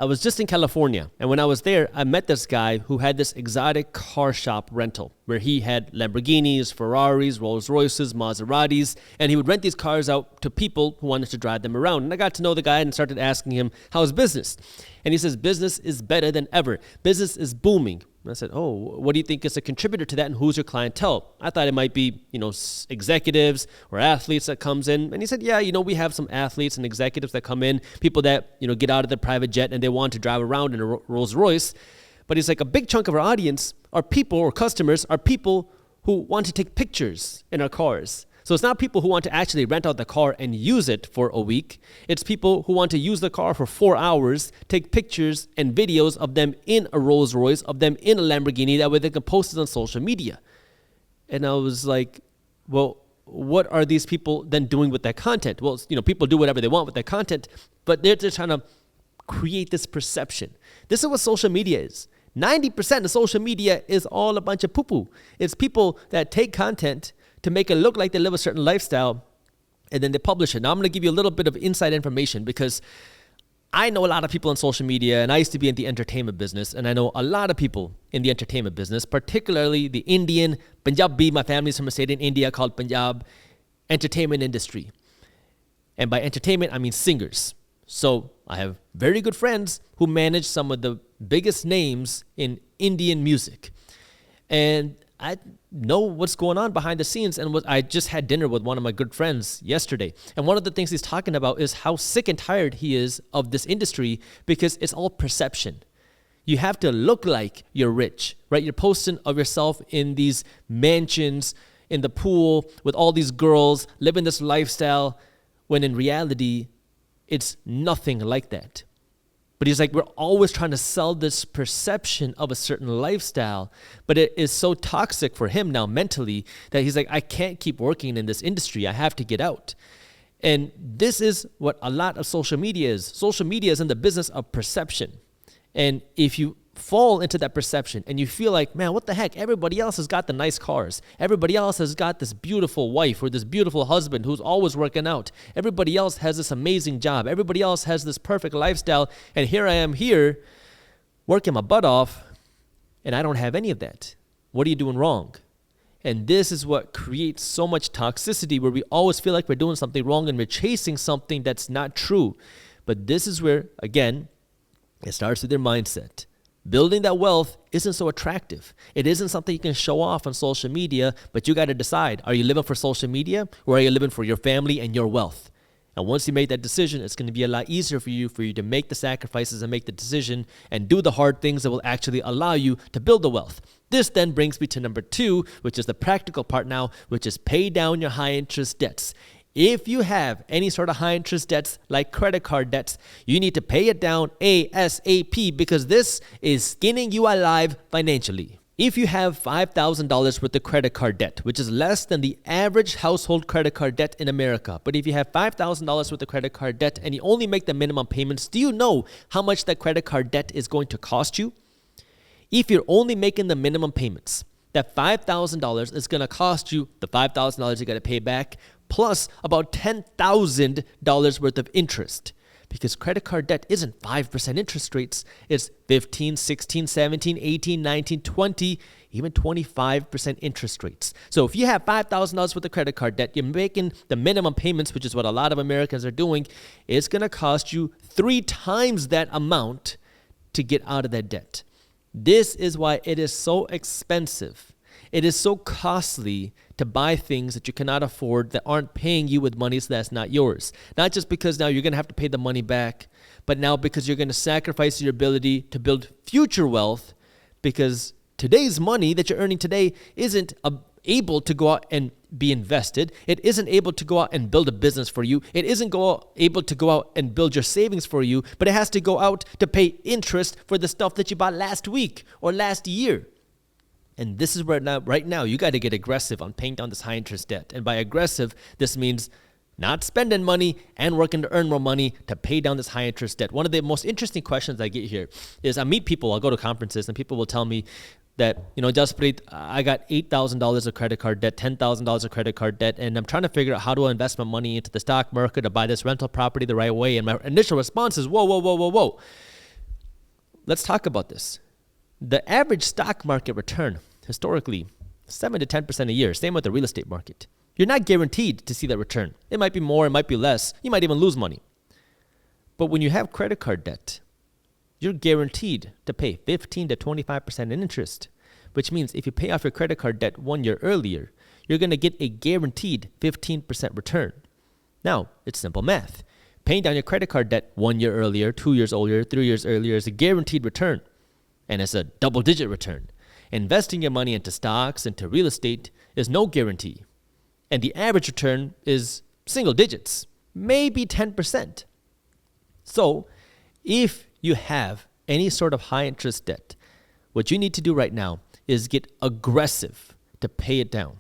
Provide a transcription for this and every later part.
I was just in California, and when I was there, I met this guy who had this exotic car shop rental where he had Lamborghinis, Ferraris, Rolls Royces, Maseratis, and he would rent these cars out to people who wanted to drive them around. And I got to know the guy and started asking him, how's business? And he says, business is better than ever. Business is booming. And I said, oh, what do you think is a contributor to that, and who's your clientele? I thought it might be, executives or athletes that comes in. And he said, yeah, we have some athletes and executives that come in, people that, get out of their private jet and they want to drive around in a Rolls Royce. But he's like, a big chunk of our audience are people, or customers are people who want to take pictures in our cars. So it's not people who want to actually rent out the car and use it for a week. It's people who want to use the car for 4 hours, take pictures and videos of them in a Rolls Royce, of them in a Lamborghini, that way they can post it on social media. And I was like, well, what are these people then doing with that content? Well, people do whatever they want with that content, but they're just trying to create this perception. This is what social media is. 90% of social media is all a bunch of poo-poo. It's people that take content to make it look like they live a certain lifestyle, and then they publish it. Now, I'm going to give you a little bit of inside information because I know a lot of people on social media, and I used to be in the entertainment business, and I know a lot of people in the entertainment business, particularly the Indian, Punjabi, my family's from a state in India called Punjab, entertainment industry. And by entertainment, I mean singers. So I have very good friends who manage some of the biggest names in Indian music. And I know what's going on behind the scenes, and I just had dinner with one of my good friends yesterday. And one of the things he's talking about is how sick and tired he is of this industry because it's all perception. You have to look like you're rich, right? You're posting of yourself in these mansions, in the pool, with all these girls, living this lifestyle, when in reality, it's nothing like that. But he's like, we're always trying to sell this perception of a certain lifestyle, but it is so toxic for him now mentally that he's like, I can't keep working in this industry. I have to get out. And this is what a lot of social media is. Social media is in the business of perception. And if you fall into that perception and you feel like, man, what the heck? Everybody else has got the nice cars. Everybody else has got this beautiful wife or this beautiful husband who's always working out. Everybody else has this amazing job. Everybody else has this perfect lifestyle. And here I am here working my butt off and I don't have any of that. What are you doing wrong? And this is what creates so much toxicity, where we always feel like we're doing something wrong and we're chasing something that's not true. But this is where, again, it starts with your mindset. Building that wealth isn't so attractive. It isn't something you can show off on social media, but you got to decide, are you living for social media or are you living for your family and your wealth? And once you make that decision, it's going to be a lot easier for you to make the sacrifices and make the decision and do the hard things that will actually allow you to build the wealth. This then brings me to number 2, which is the practical part now, which is pay down your high interest debts. If you have any sort of high interest debts like credit card debts, you need to pay it down ASAP because this is skinning you alive financially. If you have $5,000 worth of credit card debt, which is less than the average household credit card debt in America, but if you have $5,000 worth of credit card debt and you only make the minimum payments, do you know how much that credit card debt is going to cost you? If you're only making the minimum payments, that $5,000 is going to cost you the $5,000 you got to pay back, plus about $10,000 worth of interest. Because credit card debt isn't 5% interest rates. It's 15, 16, 17, 18, 19, 20, even 25% interest rates. So if you have $5,000 worth of credit card debt, you're making the minimum payments, which is what a lot of Americans are doing. It's going to cost you 3 times that amount to get out of that debt. This is why it is so expensive. It is so costly to buy things that you cannot afford, that aren't paying you with money, so that's not yours. Not just because now you're going to have to pay the money back, but now because you're going to sacrifice your ability to build future wealth, because today's money that you're earning today isn't able to go out and be invested. It isn't able to go out and build a business for you. It isn't able to go out and build your savings for you, but it has to go out to pay interest for the stuff that you bought last week or last year. And this is where right now, you got to get aggressive on paying down this high interest debt. And by aggressive, this means not spending money and working to earn more money to pay down this high interest debt. One of the most interesting questions I get here is I meet people, I'll go to conferences and people will tell me that, Jaspreet, I got $8,000 of credit card debt, $10,000 of credit card debt, and I'm trying to figure out how to invest my money into the stock market to buy this rental property the right way. And my initial response is, whoa. let's talk about this. The average stock market return, historically, 7 to 10% a year. Same with the real estate market. You're not guaranteed to see that return. It might be more, it might be less. You might even lose money. But when you have credit card debt, you're guaranteed to pay 15 to 25% in interest, which means if you pay off your credit card debt 1 year earlier, you're going to get a guaranteed 15% return. Now, it's simple math. Paying down your credit card debt 1 year earlier, 2 years earlier, 3 years earlier is a guaranteed return, and it's a double-digit return. Investing your money into stocks, into real estate is no guarantee, and the average return is single digits, maybe 10%. So, if you have any sort of high-interest debt, what you need to do right now is get aggressive to pay it down.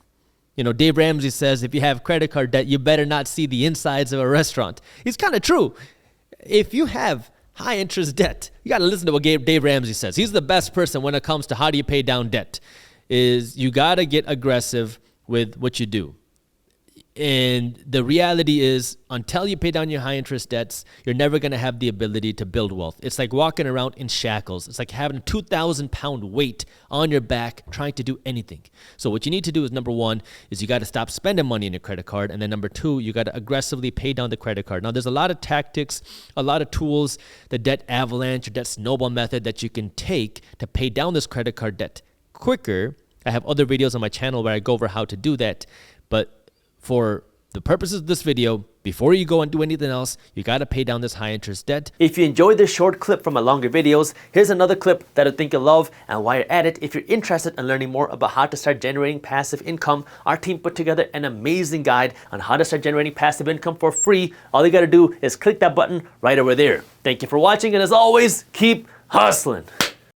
You know, Dave Ramsey says if you have credit card debt, you better not see the insides of a restaurant. It's kind of true. If you have high interest debt, you got to listen to what Dave Ramsey says. He's the best person when it comes to how do you pay down debt. Is you got to get aggressive with what you do. And the reality is, until you pay down your high interest debts, you're never going to have the ability to build wealth. It's like walking around in shackles. It's like having a 2,000-pound weight on your back trying to do anything. So what you need to do is, number one, is you got to stop spending money on your credit card. And then number two, you got to aggressively pay down the credit card. Now, there's a lot of tactics, a lot of tools, the debt avalanche or debt snowball method that you can take to pay down this credit card debt quicker. I have other videos on my channel where I go over how to do that. But for the purposes of this video, before you go and do anything else, you got to pay down this high interest debt. If you enjoyed this short clip from my longer videos, here's another clip that I think you'll love. And while you're at it, if you're interested in learning more about how to start generating passive income, our team put together an amazing guide on how to start generating passive income for free. All you got to do is click that button right over there. Thank you for watching, and as always, keep hustling.